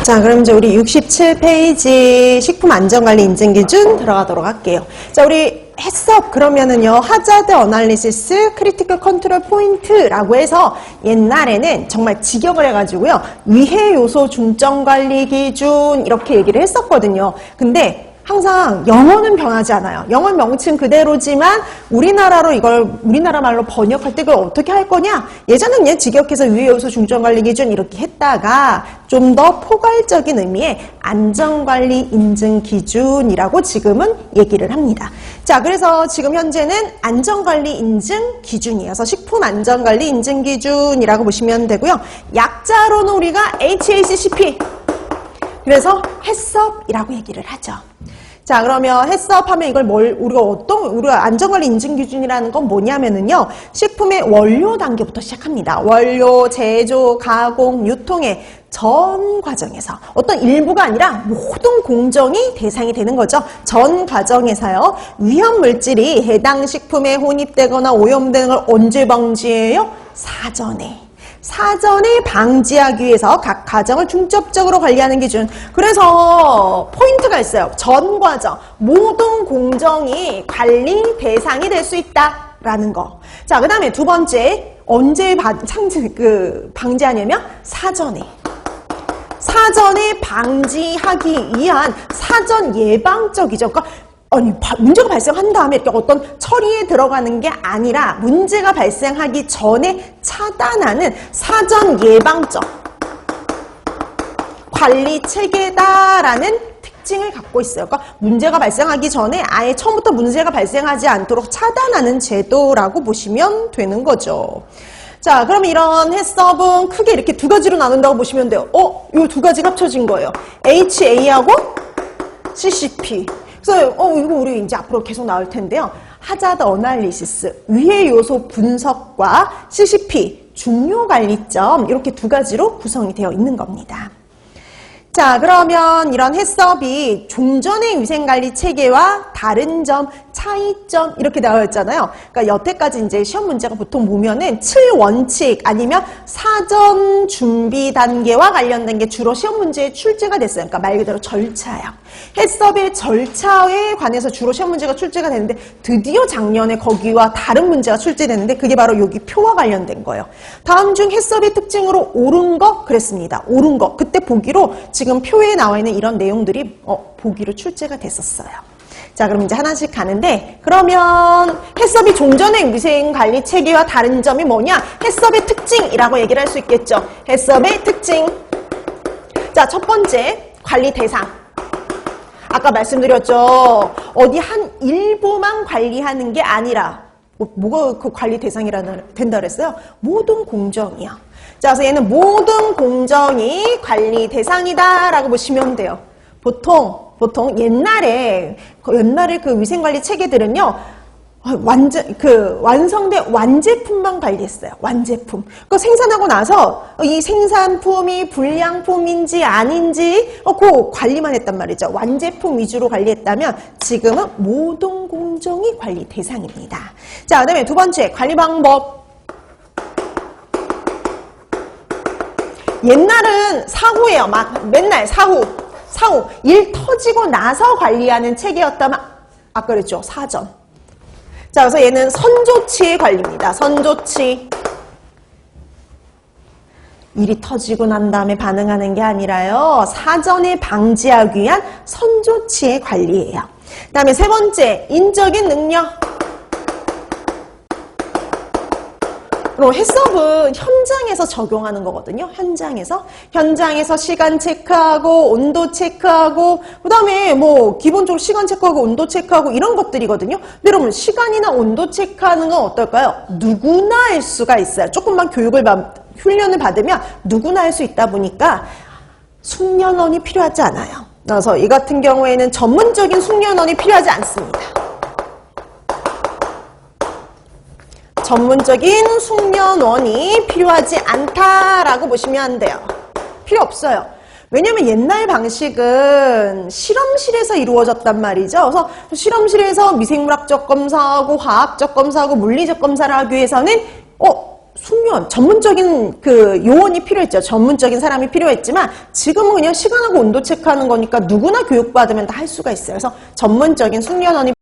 자, 그럼 이제 우리 67페이지 식품안전관리 인증기준 들어가도록 할게요. 자, 우리 해석 그러면은요, 하자드 어널리시스 크리티컬 컨트롤 포인트라고 해서 옛날에는 정말 직역을 해가지고요, 위해 요소 중점 관리 기준 이렇게 얘기를 했었거든요. 근데 항상 영어는 변하지 않아요. 영어 명칭 그대로지만 우리나라로 이걸 우리나라 말로 번역할 때 그걸 어떻게 할 거냐? 예전에는 그냥 직역해서 위해 요소 중점 관리 기준 이렇게 했다가 좀 더 포괄적인 의미의 안전관리 인증 기준이라고 지금은 얘기를 합니다. 자, 그래서 지금 현재는 안전관리 인증 기준이어서 식품 안전관리 인증 기준이라고 보시면 되고요. 약자로는 우리가 HACCP, 그래서 해썹이라고 얘기를 하죠. 자, 그러면 해썹하면 이걸 우리가 안전관리 인증 기준이라는 건 뭐냐면은요, 식품의 원료 단계부터 시작합니다. 원료, 제조, 가공, 유통의 전 과정에서 어떤 일부가 아니라 모든 공정이 대상이 되는 거죠. 전 과정에서요, 위험 물질이 해당 식품에 혼입되거나 오염되는 걸 언제 방지해요? 사전에 방지하기 위해서 각 과정을 중점적으로 관리하는 기준. 그래서 포인트가 있어요. 전 과정, 모든 공정이 관리 대상이 될 수 있다라는 거. 자, 그 다음에 두 번째, 언제 방지하냐면 사전에 방지하기 위한 사전 예방적이죠. 그러니까 문제가 발생한 다음에 이렇게 어떤 처리에 들어가는 게 아니라 문제가 발생하기 전에 차단하는 사전 예방적 관리 체계다라는 특징을 갖고 있어요. 그러니까 문제가 발생하기 전에 아예 처음부터 문제가 발생하지 않도록 차단하는 제도라고 보시면 되는 거죠. 자, 그럼 이런 해썹은 크게 이렇게 두 가지로 나눈다고 보시면 돼요. 이 두 가지가 합쳐진 거예요. HA하고 CCP. 그래서 이거 우리 이제 앞으로 계속 나올 텐데요. 하자드 어널리시스, 위해 요소 분석과 CCP, 중요 관리점, 이렇게 두 가지로 구성이 되어 있는 겁니다. 자, 그러면 이런 해썹이 종전의 위생관리 체계와 다른 점, 차이점 이렇게 나와 있잖아요. 그러니까 여태까지 이제 시험 문제가 보통 보면은 7원칙 아니면 사전 준비 단계와 관련된 게 주로 시험 문제에 출제가 됐어요. 그러니까 말 그대로 절차예요. 해썹의 절차에 관해서 주로 시험 문제가 출제가 되는데 드디어 작년에 거기와 다른 문제가 출제됐는데 그게 바로 여기 표와 관련된 거예요. 다음 중 해썹의 특징으로 옳은 거 그랬습니다. 옳은 거. 그때 보기로 지금 표에 나와 있는 이런 내용들이 보기로 출제가 됐었어요. 자, 그럼 이제 하나씩 가는데, 그러면 해썹이 종전의 위생관리 체계와 다른 점이 뭐냐? 해썹의 특징이라고 얘기를 할 수 있겠죠. 해썹의 특징. 자, 첫 번째, 관리 대상. 아까 말씀드렸죠. 어디 한 일부만 관리하는 게 아니라, 뭐가 그 관리 대상이라 된다 그랬어요? 모든 공정이요. 자, 그래서 얘는 모든 공정이 관리 대상이다라고 보시면 돼요. 보통 옛날에 그 위생관리 체계들은요, 완성된 완제품만 관리했어요. 완제품. 그 생산하고 나서 이 생산품이 불량품인지 아닌지 그 관리만 했단 말이죠. 완제품 위주로 관리했다면 지금은 모든 공정이 관리 대상입니다. 자, 그다음에 두 번째, 관리 방법. 옛날은 사후예요. 맨날 사후. 일 터지고 나서 관리하는 체계였다면 아까 그랬죠. 사전. 자, 그래서 얘는 선조치의 관리입니다. 선조치. 일이 터지고 난 다음에 반응하는 게 아니라요, 사전에 방지하기 위한 선조치의 관리예요. 그 다음에 세 번째, 인적인 능력. 그리고 해썹은 현장에서 적용하는 거거든요. 현장에서 시간 체크하고 온도 체크하고 그 다음에 기본적으로 시간 체크하고 온도 체크하고 이런 것들이거든요. 근데 여러분, 시간이나 온도 체크하는 건 어떨까요? 누구나 할 수가 있어요. 조금만 훈련을 받으면 누구나 할 수 있다 보니까 숙련원이 필요하지 않아요. 그래서 이 같은 경우에는 전문적인 숙련원이 필요하지 않습니다. 전문적인 숙련원이 필요하지 않다라고 보시면 안 돼요. 필요 없어요. 왜냐면 옛날 방식은 실험실에서 이루어졌단 말이죠. 그래서 실험실에서 미생물학적 검사하고 화학적 검사하고 물리적 검사를 하기 위해서는 숙련, 전문적인 그 요원이 필요했죠. 전문적인 사람이 필요했지만 지금은 그냥 시간하고 온도 체크하는 거니까 누구나 교육받으면 다 할 수가 있어요. 그래서 전문적인 숙련원이